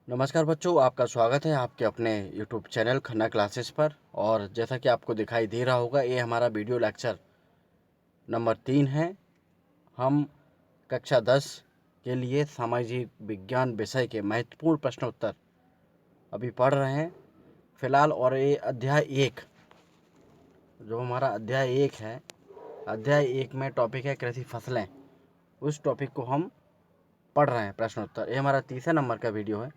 नमस्कार बच्चों, आपका स्वागत है आपके अपने YouTube चैनल खन्ना क्लासेस पर। और जैसा कि आपको दिखाई दे रहा होगा, ये हमारा वीडियो लेक्चर नंबर 3 है। हम कक्षा 10 के लिए सामाजिक विज्ञान विषय के महत्वपूर्ण प्रश्नोत्तर अभी पढ़ रहे हैं फ़िलहाल। और ये अध्याय 1, जो हमारा अध्याय 1 है, अध्याय 1 में टॉपिक है कृषि फसलें। उस टॉपिक को हम पढ़ रहे हैं प्रश्नोत्तर। ये हमारा तीसरे नंबर का वीडियो है।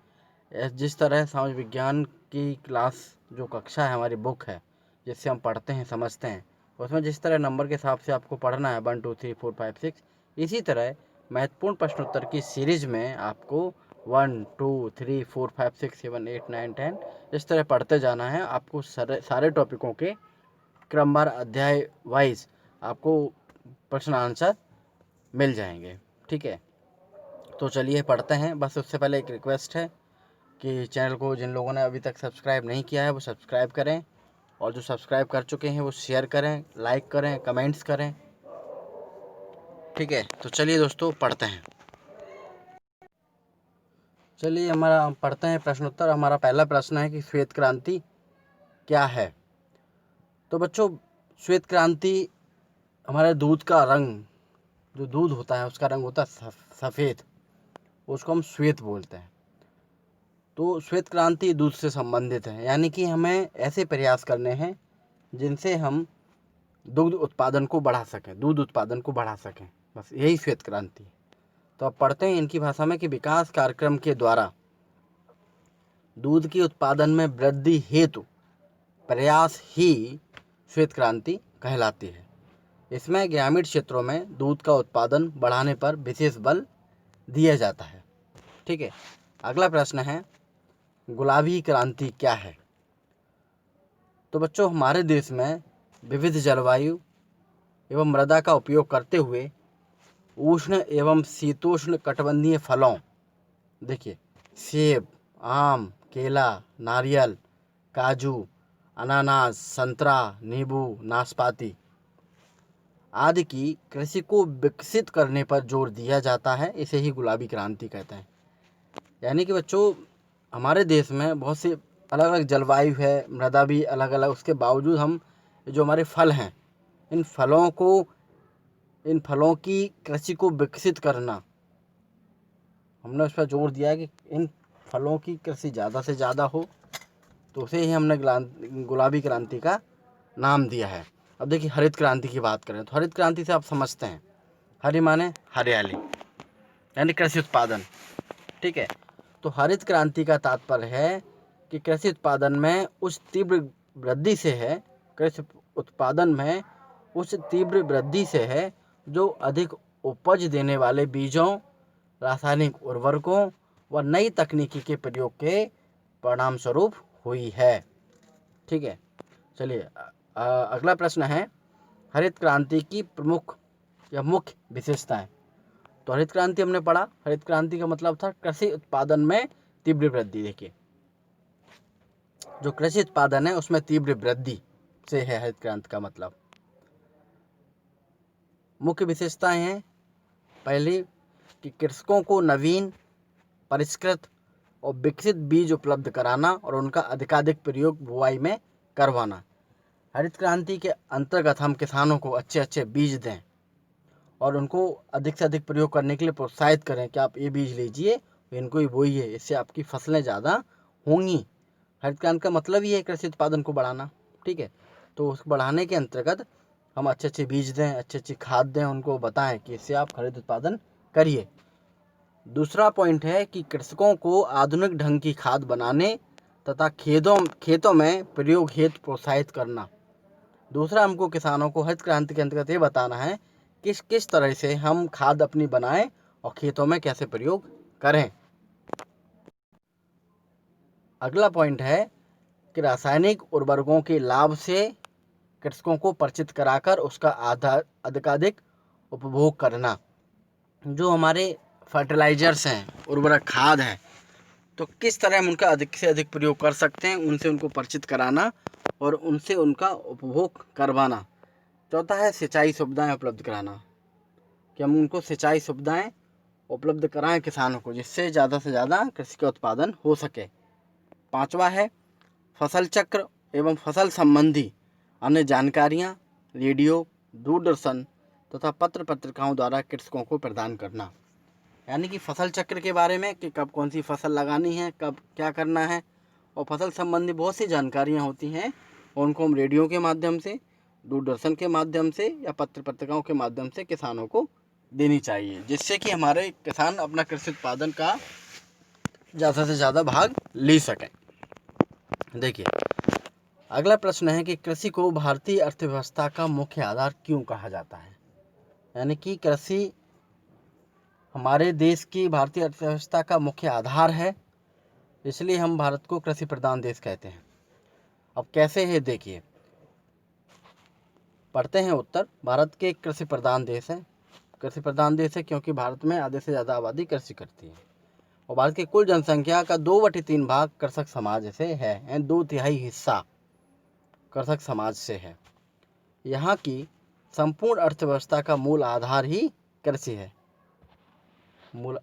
जिस तरह समाज विज्ञान की क्लास जो कक्षा है, हमारी बुक है जिससे हम पढ़ते हैं समझते हैं, उसमें जिस तरह नंबर के हिसाब से आपको पढ़ना है 1 2 3 4 5 6, इसी तरह महत्वपूर्ण प्रश्नोत्तर की सीरीज में आपको 1 2 3 4 5 6 7 8 9 10 इस तरह पढ़ते जाना है। आपको सारे टॉपिकों के क्रमवार अध्याय वाइज आपको प्रश्न आंसर मिल जाएंगे। ठीक है, तो चलिए पढ़ते हैं। बस उससे पहले एक रिक्वेस्ट है कि चैनल को जिन लोगों ने अभी तक सब्सक्राइब नहीं किया है वो सब्सक्राइब करें, और जो सब्सक्राइब कर चुके हैं वो शेयर करें, लाइक करें, कमेंट्स करें। ठीक है, तो चलिए दोस्तों पढ़ते हैं। चलिए हमारा पढ़ते हैं प्रश्नोत्तर। हमारा पहला प्रश्न है कि श्वेत क्रांति क्या है। तो बच्चों, श्वेत क्रांति हमारे दूध का रंग, जो दूध होता है उसका रंग होता है सफ़ेद, उसको हम श्वेत बोलते हैं। तो श्वेत क्रांति दूध से संबंधित है, यानी कि हमें ऐसे प्रयास करने हैं जिनसे हम दुग्ध उत्पादन को बढ़ा सकें, दूध उत्पादन को बढ़ा सकें। बस यही श्वेत क्रांति है। तो अब पढ़ते हैं इनकी भाषा में कि विकास कार्यक्रम के द्वारा दूध के उत्पादन में वृद्धि हेतु प्रयास ही श्वेत क्रांति कहलाती है। इसमें ग्रामीण क्षेत्रों में दूध का उत्पादन बढ़ाने पर विशेष बल दिया जाता है। ठीक है, अगला प्रश्न है गुलाबी क्रांति क्या है। तो बच्चों, हमारे देश में विविध जलवायु एवं मृदा का उपयोग करते हुए उष्ण एवं शीतोष्ण कटिबंधीय फलों, देखिए सेब, आम, केला, नारियल, काजू, अनानास, संतरा, नींबू, नाशपाती आदि की कृषि को विकसित करने पर जोर दिया जाता है। इसे ही गुलाबी क्रांति कहते हैं। यानी कि बच्चों, हमारे देश में बहुत सी अलग अलग जलवायु है, मृदा भी अलग अलग, उसके बावजूद हम जो हमारे फल हैं, इन फलों की कृषि को विकसित करना, हमने उस पर जोर दिया है कि इन फलों की कृषि ज़्यादा से ज़्यादा हो। तो उसे ही हमने गुलाबी क्रांति का नाम दिया है। अब देखिए हरित क्रांति की बात करें तो हरित क्रांति से आप समझते हैं, हरि माने हरियाली, यानी कृषि उत्पादन। ठीक है, तो हरित क्रांति का तात्पर्य है कि कृषि उत्पादन में उस तीव्र वृद्धि से है, कृषि उत्पादन में उस तीव्र वृद्धि से है जो अधिक उपज देने वाले बीजों, रासायनिक उर्वरकों व नई तकनीकी के प्रयोग के परिणाम स्वरूप हुई है। ठीक है, चलिए अगला प्रश्न है हरित क्रांति की प्रमुख या मुख्य विशेषताएं। तो हरित क्रांति हमने पढ़ा, हरित क्रांति का मतलब था कृषि उत्पादन में तीव्र वृद्धि। देखिए जो कृषि उत्पादन है उसमें तीव्र वृद्धि से है हरित क्रांति का मतलब। मुख्य विशेषताएं हैं, पहली कि कृषकों को नवीन, परिष्कृत और विकसित बीज उपलब्ध कराना और उनका अधिकाधिक प्रयोग बुआई में करवाना। हरित क्रांति के अंतर्गत हम किसानों को अच्छे अच्छे बीज दें और उनको अधिक से अधिक प्रयोग करने के लिए प्रोत्साहित करें कि आप ये बीज लीजिए, इनको ही बोइए, इससे आपकी फसलें ज़्यादा होंगी। हरित क्रांति का मतलब ही है कृषि उत्पादन को बढ़ाना। ठीक है, तो उस बढ़ाने के अंतर्गत हम अच्छे अच्छे बीज दें, अच्छी अच्छी खाद दें, उनको बताएं कि इससे आप हरित उत्पादन करिए। दूसरा पॉइंट है कि कृषकों को आधुनिक ढंग की खाद बनाने तथा खेतों में प्रयोग हेतु प्रोत्साहित करना। दूसरा, हमको किसानों को हरित क्रांति के अंतर्गत ये बताना है किस किस तरह से हम खाद अपनी बनाएं और खेतों में कैसे प्रयोग करें। अगला पॉइंट है कि रासायनिक उर्वरकों के लाभ से कृषकों को परिचित कराकर उसका अधिकाधिक उपभोग करना। जो हमारे फर्टिलाइजर्स हैं, उर्वरक खाद हैं, तो किस तरह हम उनका अधिक से अधिक प्रयोग कर सकते हैं, उनसे उनको परिचित कराना और उनसे उनका उपभोग करवाना। चौथा है सिंचाई सुविधाएं उपलब्ध कराना, कि हम उनको सिंचाई सुविधाएं उपलब्ध कराएं किसानों को, जिससे ज़्यादा से ज़्यादा कृषि का उत्पादन हो सके। 5वां है फसल चक्र एवं फसल संबंधी अन्य जानकारियाँ रेडियो, दूरदर्शन तथा पत्र पत्रिकाओं द्वारा कृषकों को प्रदान करना। यानी कि फसल चक्र के बारे में कि कब कौन सी फसल लगानी है, कब क्या करना है, और फसल संबंधी बहुत सी जानकारियाँ होती हैं, उनको हम रेडियो के माध्यम से, दूरदर्शन के माध्यम से या पत्र पत्रिकाओं के माध्यम से किसानों को देनी चाहिए, जिससे कि हमारे किसान अपना कृषि उत्पादन का ज़्यादा से ज़्यादा भाग ले सकें। देखिए, अगला प्रश्न है कि कृषि को भारतीय अर्थव्यवस्था का मुख्य आधार क्यों कहा जाता है। यानी कि कृषि हमारे देश की भारतीय अर्थव्यवस्था का मुख्य आधार है, इसलिए हम भारत को कृषि प्रधान देश कहते हैं। अब कैसे है देखिए, पढ़ते हैं उत्तर। भारत के कृषि प्रधान देश है। कृषि प्रधान देश है क्योंकि भारत में आधे से ज़्यादा आबादी कृषि करती है, और भारत की कुल जनसंख्या का 2/3 भाग कृषक समाज से है, यानी 2/3 हिस्सा कृषक समाज से है। यहाँ की संपूर्ण अर्थव्यवस्था का मूल आधार ही कृषि है। मूल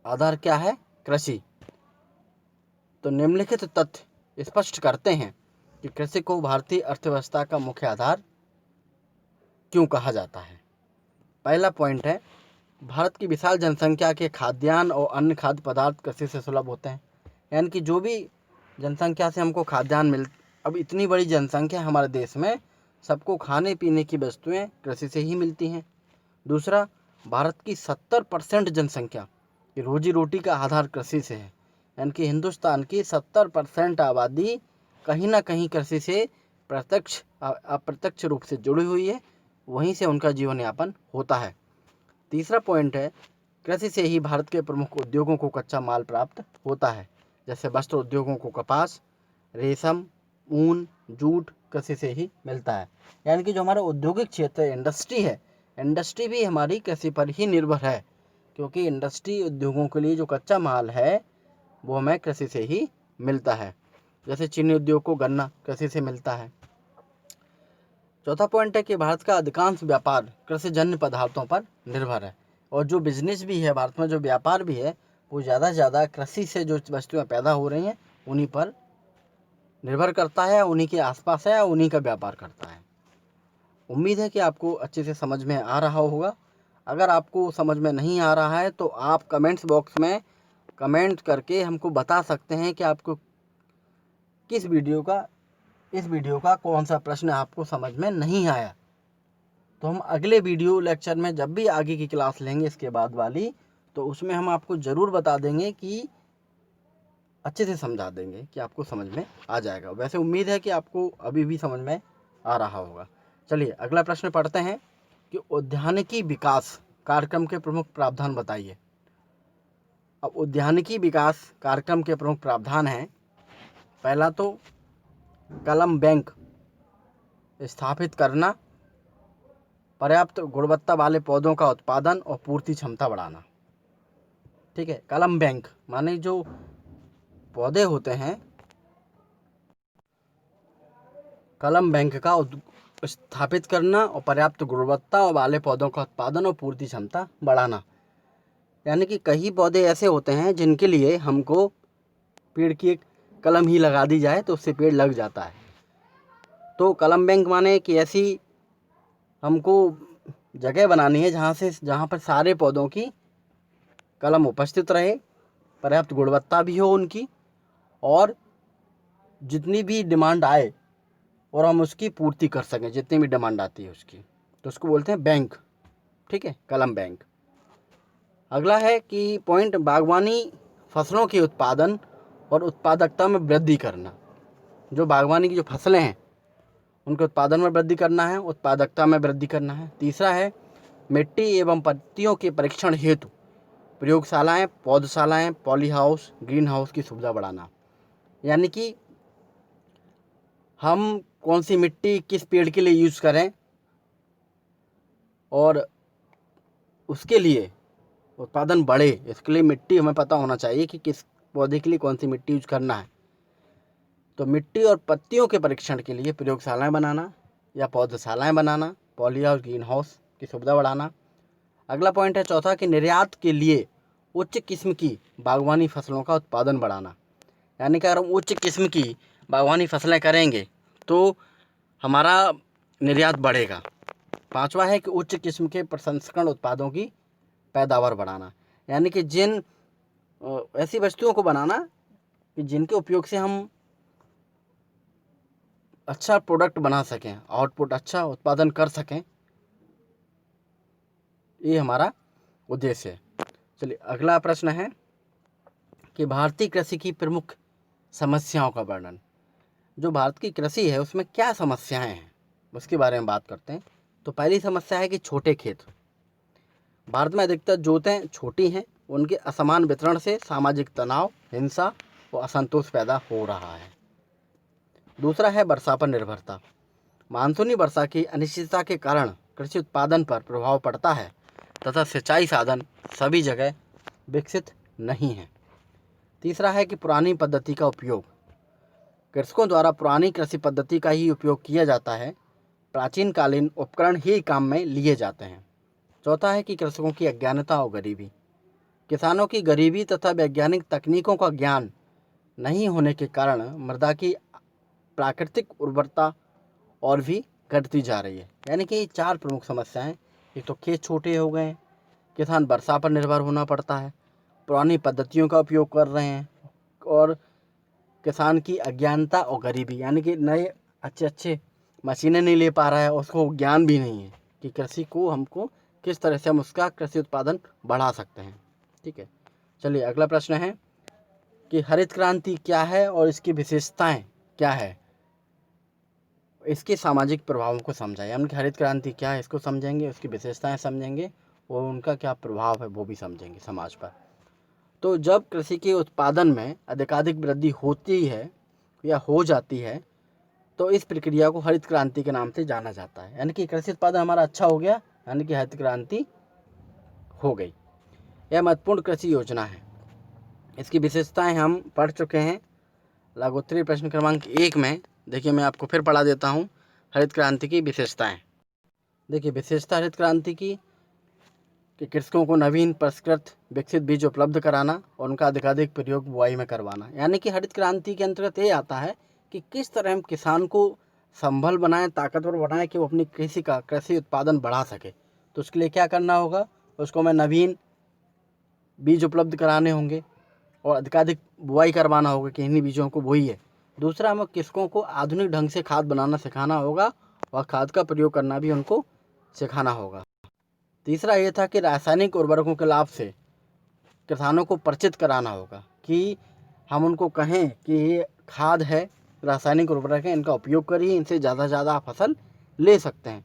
आधार क्या है? कृषि। तो निम्नलिखित तथ्य स्पष्ट करते हैं कि कृषि को भारतीय अर्थव्यवस्था का मुख्य आधार क्यों कहा जाता है। पहला पॉइंट है, भारत की विशाल जनसंख्या के खाद्यान्न और अन्य खाद्य पदार्थ कृषि से सुलभ होते हैं। यानी कि जो भी जनसंख्या से हमको खाद्यान्न अब इतनी बड़ी जनसंख्या हमारे देश में, सबको खाने पीने की वस्तुएं कृषि से ही मिलती हैं। दूसरा, भारत की 70% जनसंख्या की रोजी रोटी का आधार कृषि से है। यानी कि हिंदुस्तान की 70% आबादी कहीं ना कहीं कृषि से प्रत्यक्ष अप्रत्यक्ष रूप से जुड़ी हुई है, वहीं से उनका जीवन यापन होता है। तीसरा पॉइंट है, कृषि से ही भारत के प्रमुख उद्योगों को कच्चा माल प्राप्त होता है, जैसे वस्त्र उद्योगों को कपास, रेशम, ऊन, जूट कृषि से ही मिलता है। यानी कि जो हमारा औद्योगिक क्षेत्र है, इंडस्ट्री है, इंडस्ट्री भी हमारी कृषि पर ही निर्भर है, क्योंकि इंडस्ट्री उद्योगों के लिए जो कच्चा माल है वो हमें कृषि से ही मिलता है। जैसे चीनी उद्योग को गन्ना कृषि से मिलता है। चौथा पॉइंट है कि भारत का अधिकांश व्यापार कृषि जन्य पदार्थों पर निर्भर है, और जो बिजनेस भी है भारत में, जो व्यापार भी है, वो ज़्यादा से ज़्यादा कृषि से जो वस्तुएं पैदा हो रही हैं उन्हीं पर निर्भर करता है, उन्हीं के आसपास है, उन्हीं का व्यापार करता है। उम्मीद है कि आपको अच्छे से समझ में आ रहा होगा। अगर आपको समझ में नहीं आ रहा है तो आप कमेंट्स बॉक्स में कमेंट करके हमको बता सकते हैं कि आपको इस वीडियो का कौन सा प्रश्न आपको समझ में नहीं आया। तो हम अगले वीडियो लेक्चर में जब भी आगे की क्लास लेंगे इसके बाद वाली, तो उसमें हम आपको ज़रूर बता देंगे कि अच्छे से समझा देंगे कि आपको समझ में आ जाएगा। वैसे उम्मीद है कि आपको अभी भी समझ में आ रहा होगा। चलिए अगला प्रश्न पढ़ते हैं कि उद्यानिकी विकास कार्यक्रम के प्रमुख प्रावधान बताइए। अब उद्यानिकी विकास कार्यक्रम के प्रमुख प्रावधान हैं, पहला तो कलम बैंक स्थापित करना, पर्याप्त गुणवत्ता वाले पौधों का उत्पादन और पूर्ति क्षमता बढ़ाना। ठीक है, कलम बैंक माने जो पौधे होते हैं, कलम बैंक का स्थापित करना और पर्याप्त गुणवत्ता वाले पौधों का उत्पादन और पूर्ति क्षमता बढ़ाना। यानी कि कई पौधे ऐसे होते हैं जिनके लिए हमको पेड़ की एक कलम ही लगा दी जाए तो उससे पेड़ लग जाता है। तो कलम बैंक माने कि ऐसी हमको जगह बनानी है जहाँ पर सारे पौधों की कलम उपस्थित रहे, पर्याप्त गुणवत्ता भी हो उनकी, और जितनी भी डिमांड आए और हम उसकी पूर्ति कर सकें, जितनी भी डिमांड आती है उसकी, तो उसको बोलते हैं बैंक। ठीक है, कलम बैंक। अगला है कि पॉइंट, बागवानी फसलों के उत्पादन और उत्पादकता में वृद्धि करना। जो बागवानी की जो फसलें हैं उनके उत्पादन में वृद्धि करना है, उत्पादकता में वृद्धि करना है। तीसरा है मिट्टी एवं पत्तियों के परीक्षण हेतु प्रयोगशालाएं, पौधशालाएं, पॉली हाउस, ग्रीन हाउस की सुविधा बढ़ाना। यानी कि हम कौन सी मिट्टी किस पेड़ के लिए यूज़ करें, और उसके लिए उत्पादन बढ़े, इसके लिए मिट्टी हमें पता होना चाहिए कि किस पौधे के लिए कौन सी मिट्टी यूज करना है। तो मिट्टी और पत्तियों के परीक्षण के लिए प्रयोगशालाएं बनाना या पौधशालाएं बनाना, पॉली हाउस, ग्रीन हाउस की सुविधा बढ़ाना। अगला पॉइंट है चौथा कि निर्यात के लिए उच्च किस्म की बागवानी फसलों का उत्पादन बढ़ाना। यानी कि अगर हम उच्च किस्म की बागवानी फसलें करेंगे तो हमारा निर्यात बढ़ेगा। पांचवा है कि उच्च किस्म के प्रसंस्करण उत्पादों की पैदावार बढ़ाना। यानी कि ऐसी वस्तुओं को बनाना कि जिनके उपयोग से हम अच्छा प्रोडक्ट बना सकें, आउटपुट अच्छा उत्पादन कर सकें, ये हमारा उद्देश्य है। चलिए अगला प्रश्न है कि भारतीय कृषि की प्रमुख समस्याओं का वर्णन। जो भारत की कृषि है उसमें क्या समस्याएं हैं उसके बारे में बात करते हैं। तो पहली समस्या है कि छोटे खेत। भारत में अधिकतर जोतें छोटी हैं, उनके असमान वितरण से सामाजिक तनाव, हिंसा और असंतोष पैदा हो रहा है। दूसरा है वर्षा पर निर्भरता। मानसूनी वर्षा की अनिश्चितता के कारण कृषि उत्पादन पर प्रभाव पड़ता है तथा सिंचाई साधन सभी जगह विकसित नहीं हैं। तीसरा है कि पुरानी पद्धति का उपयोग। कृषकों द्वारा पुरानी कृषि पद्धति का ही उपयोग किया जाता है, प्राचीन कालीन उपकरण ही काम में लिए जाते हैं। चौथा है कि कृषकों की अज्ञानता और गरीबी। किसानों की गरीबी तथा वैज्ञानिक तकनीकों का ज्ञान नहीं होने के कारण मृदा की प्राकृतिक उर्वरता और भी घटती जा रही है। यानी कि चार प्रमुख समस्याएं। एक तो खेत छोटे हो गए हैं, किसान वर्षा पर निर्भर होना पड़ता है, पुरानी पद्धतियों का उपयोग कर रहे हैं, और किसान की अज्ञानता और गरीबी। यानी कि नए अच्छे मशीनें नहीं ले पा रहा है, उसको ज्ञान भी नहीं है कि कृषि को हमको किस तरह से हम उसका कृषि उत्पादन बढ़ा सकते हैं। ठीक है, चलिए अगला प्रश्न है कि हरित क्रांति क्या है और इसकी विशेषताएं क्या है। इसके सामाजिक प्रभावों को समझाएं। यानी कि हरित क्रांति क्या है इसको समझेंगे, उसकी विशेषताएं समझेंगे और उनका क्या प्रभाव है वो भी समझेंगे समाज पर। तो जब कृषि के उत्पादन में अधिकाधिक वृद्धि होती है या हो जाती है तो इस प्रक्रिया को हरित क्रांति के नाम से जाना जाता है। यानी कि कृषि उत्पादन हमारा अच्छा हो गया, यानी कि हरित क्रांति हो गई। यह महत्वपूर्ण कृषि योजना है। इसकी विशेषताएं हम पढ़ चुके हैं लघुत्तरीय प्रश्न क्रमांक 1 में। देखिए मैं आपको फिर पढ़ा देता हूँ हरित क्रांति की विशेषताएं। देखिए विशेषता हरित क्रांति की कि कृषकों को नवीन परिष्कृत विकसित बीज उपलब्ध कराना और उनका अधिकाधिक प्रयोग बुआई में करवाना। यानी कि हरित क्रांति के अंतर्गत ये आता है कि किस तरह हम किसान को संबल बनाएं, ताकतवर बनाएं कि वो अपनी कृषि उत्पादन बढ़ा सके। तो उसके लिए क्या करना होगा, उसको हमें नवीन बीज उपलब्ध कराने होंगे और अधिकाधिक बुआई करवाना होगा कि इन्हीं बीजों को बोइए। दूसरा, हमें कृषकों को आधुनिक ढंग से खाद बनाना सिखाना होगा और खाद का प्रयोग करना भी उनको सिखाना होगा। तीसरा ये था कि रासायनिक उर्वरकों के लाभ से किसानों को परिचित कराना होगा कि हम उनको कहें कि ये खाद है, रासायनिक उर्वरक है, इनका उपयोग करिए, इनसे ज़्यादा से ज़्यादा फसल ले सकते हैं।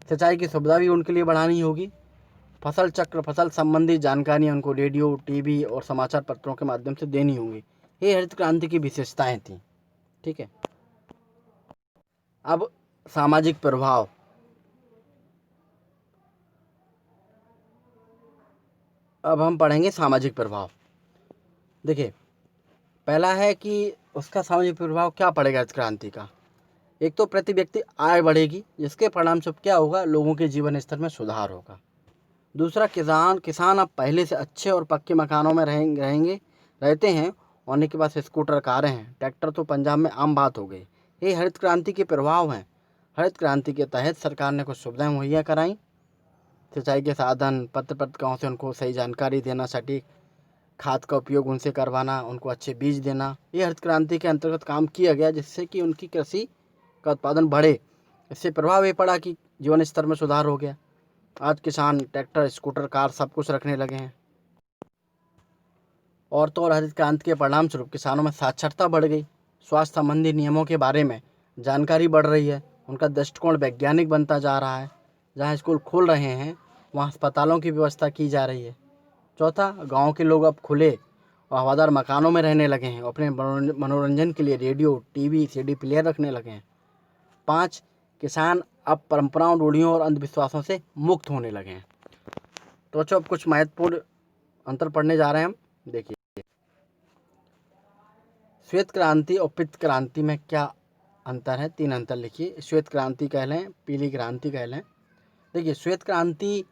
सिंचाई की सुविधा भी उनके लिए बढ़ानी होगी। फसल चक्र, फसल संबंधी जानकारी उनको रेडियो, टीवी और समाचार पत्रों के माध्यम से देनी होगी। ये हरित क्रांति की विशेषताएं थी। ठीक है, अब सामाजिक प्रभाव। अब हम पढ़ेंगे सामाजिक प्रभाव। देखिए पहला है कि उसका सामाजिक प्रभाव क्या पड़ेगा इस क्रांति का। एक तो प्रति व्यक्ति आय बढ़ेगी, जिसके परिणामस्वरूप क्या होगा, लोगों के जीवन स्तर में सुधार होगा। दूसरा, किसान अब पहले से अच्छे और पक्के मकानों में रहते हैं। उनके पास स्कूटर, कारें हैं, ट्रैक्टर तो पंजाब में आम बात हो गई। ये हरित क्रांति के प्रभाव हैं। हरित क्रांति के तहत सरकार ने कुछ सुविधाएं मुहैया कराई। सिंचाई के साधन, पत्र पत्रिकाओं से उनको सही जानकारी देना, सटीक खाद का उपयोग उनसे करवाना, उनको अच्छे बीज देना, ये हरित क्रांति के अंतर्गत काम किया गया, जिससे कि उनकी कृषि का उत्पादन बढ़े। इससे प्रभाव ये पड़ा कि जीवन स्तर में सुधार हो गया। आज किसान ट्रैक्टर, स्कूटर, कार सब कुछ रखने लगे हैं। और तो और हरित क्रांति के परिणाम स्वरूप किसानों में साक्षरता बढ़ गई, स्वास्थ्य संबंधी नियमों के बारे में जानकारी बढ़ रही है, उनका दृष्टिकोण वैज्ञानिक बनता जा रहा है। जहाँ स्कूल खोल रहे हैं वहाँ अस्पतालों की व्यवस्था की जा रही है। चौथा, गाँव के लोग अब खुले और हवादार मकानों में रहने लगे हैं और अपने मनोरंजन के लिए रेडियो, टीवी, सीडी प्लेयर रखने लगे हैं। 5, किसान अब परंपराओं, रूढ़ियों और अंधविश्वासों से मुक्त होने लगे हैं। तो बच्चों अब कुछ महत्वपूर्ण अंतर पढ़ने जा रहे हैं हम। देखिए श्वेत क्रांति और पित्त क्रांति में क्या अंतर है। 3 अंतर लिखिए। श्वेत क्रांति कह लें, पीली क्रांति कह लें। देखिए श्वेत क्रांति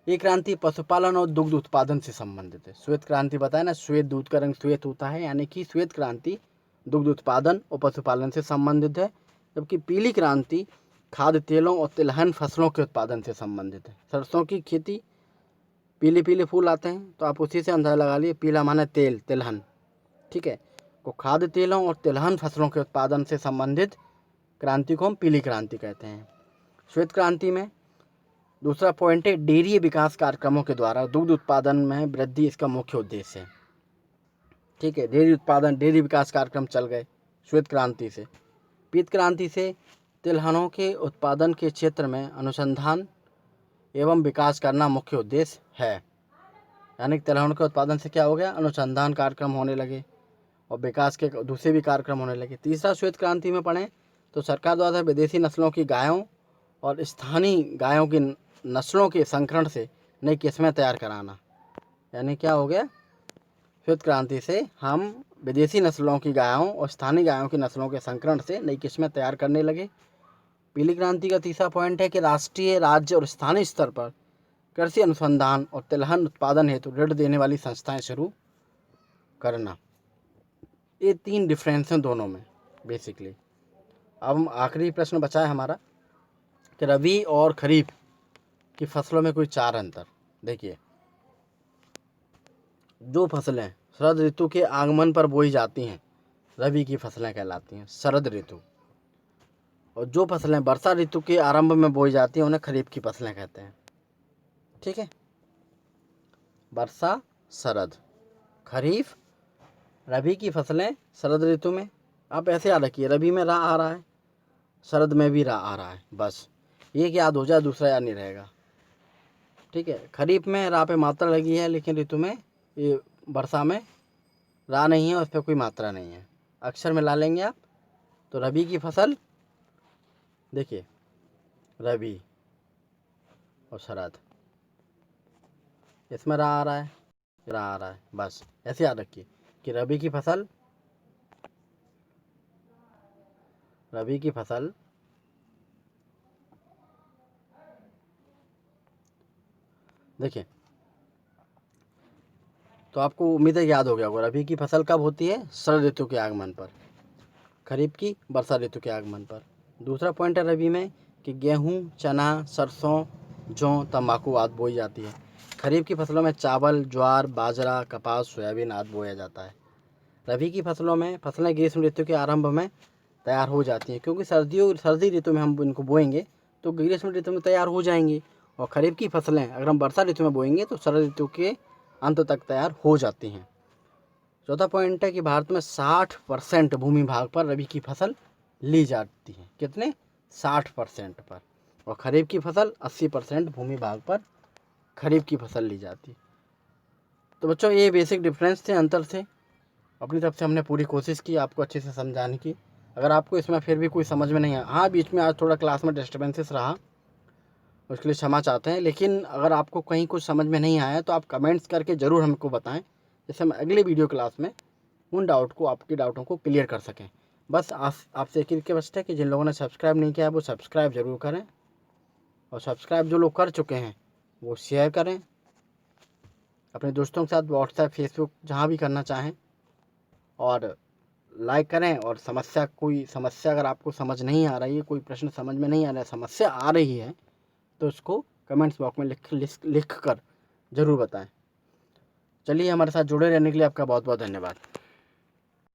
ये क्रांति पशुपालन और दुग्ध उत्पादन से संबंधित है। श्वेत क्रांति बताया ना, श्वेत दूध का रंग श्वेत होता है, यानी कि श्वेत क्रांति दुग्ध उत्पादन और पशुपालन से संबंधित है। जबकि पीली क्रांति खाद्य तेलों और तिलहन फसलों के उत्पादन से संबंधित है। सरसों की खेती, पीले पीले फूल आते हैं तो आप उसी से अंदाजा लगा लिए, पीला माने तेल, तिलहन, ठीक है। को खाद्य तेलों और तिलहन फसलों के उत्पादन से संबंधित क्रांति को हम पीली क्रांति कहते हैं। श्वेत क्रांति में दूसरा पॉइंट है, डेयरी विकास कार्यक्रमों के द्वारा दुग्ध उत्पादन में वृद्धि इसका मुख्य उद्देश्य है, ठीक है। डेयरी विकास कार्यक्रम चल गए श्वेत क्रांति से। पीत क्रांति से तिलहनों के उत्पादन के क्षेत्र में अनुसंधान एवं विकास करना मुख्य उद्देश्य है। यानी तिलहनों के उत्पादन से क्या हो गया, अनुसंधान कार्यक्रम होने लगे और विकास के दूसरे भी कार्यक्रम होने लगे। तीसरा श्वेत क्रांति में पढ़ें तो सरकार द्वारा विदेशी नस्लों की गायों और स्थानीय गायों की नस्लों के संकरण से नई किस्में तैयार कराना। यानी क्या हो गया, श्वेत क्रांति से हम विदेशी नस्लों की गायों और स्थानीय गायों की नस्लों के संकरण से नई किस्में तैयार करने लगे। पीली क्रांति का तीसरा पॉइंट है कि राष्ट्रीय, राज्य और स्थानीय स्तर पर कृषि अनुसंधान और तिलहन उत्पादन हेतु ऋण देने वाली संस्थाएं शुरू करना। ये 3 डिफरेंस हैं दोनों में बेसिकली। अब हम आखिरी प्रश्न बचा है हमारा कि रबी और खरीफ की फसलों में कोई 4 अंतर। देखिए, जो फसलें शरद ऋतु के आगमन पर बोई जाती हैं रबी की फसलें कहलाती हैं, शरद ऋतु। और जो फसलें वर्षा ऋतु के आरंभ में बोई जाती हैं उन्हें खरीफ की फसलें कहते हैं, ठीक है। वर्षा, शरद, खरीफ, रबी की फसलें शरद ऋतु में। आप ऐसे याद रखिए, रबी में रा आ रहा है, शरद में भी रा आ रहा है, बस एक याद हो जाए, दूसरा याद नहीं रहेगा, ठीक है। खरीफ में रा पे मात्रा लगी है, लेकिन ऋतु में, ये वर्षा में रा नहीं है, उस पर कोई मात्रा नहीं है, अक्षर में ला लेंगे आप। तो रबी की फसल, देखिए रबी और शरद, इसमें रा आ रहा है, बस ऐसे याद रखिए कि रबी की फसल देखिए, तो आपको उम्मीद है याद हो गया होगा। रबी की फसल कब होती है, शरद ऋतु के आगमन पर, खरीफ की वर्षा ऋतु के आगमन पर। दूसरा पॉइंट है रबी में कि गेहूँ, चना, सरसों, जौ, तंबाकू आदि बोई जाती है। खरीफ की फसलों में चावल, ज्वार, बाजरा, कपास, सोयाबीन आदि बोया जाता है। रबी की फसलों में फसलें ग्रीष्म ऋतु के आरंभ में तैयार हो जाती हैं, क्योंकि सर्दी ऋतु में हम इनको बोएंगे तो ग्रीष्म ऋतु में तैयार हो जाएंगी। और खरीफ की फसलें अगर हम वर्षा ऋतु में बोएंगे तो शरद ऋतु के अंत तक तैयार हो जाती हैं। चौथा पॉइंट है कि भारत में 60% भूमि भाग पर रबी की फसल ली जाती है। कितने, 60% पर। और खरीफ की फसल 80% भूमि भाग पर खरीफ की फसल ली जाती है। तो बच्चों, ये बेसिक डिफरेंस थे, अंतर थे। अपनी तरफ से हमने पूरी कोशिश की आपको अच्छे से समझाने की। अगर आपको इसमें फिर भी कोई समझ में नहीं आया, हाँ बीच में आज थोड़ा क्लास में डिस्टर्बेंसेस रहा, उसके लिए क्षमा चाहते हैं। लेकिन अगर आपको कहीं कुछ समझ में नहीं आया तो आप कमेंट्स करके ज़रूर हमको बताएं, जैसे हम अगले वीडियो क्लास में उन आपके डाउटों को क्लियर कर सकें। बस आपसे एक रिक्वेस्ट है कि जिन लोगों ने सब्सक्राइब नहीं किया है वो सब्सक्राइब ज़रूर करें, और सब्सक्राइब जो लोग कर चुके हैं वो शेयर करें अपने दोस्तों के साथ, व्हाट्सएप, फेसबुक, जहाँ भी करना चाहें, और लाइक करें। और कोई समस्या अगर आपको समझ नहीं आ रही है, कोई प्रश्न समझ में नहीं आ रहा है, समस्या आ रही है, तो उसको कमेंट्स बॉक्स में लिख कर ज़रूर बताएं। चलिए, हमारे साथ जुड़े रहने के लिए आपका बहुत बहुत धन्यवाद।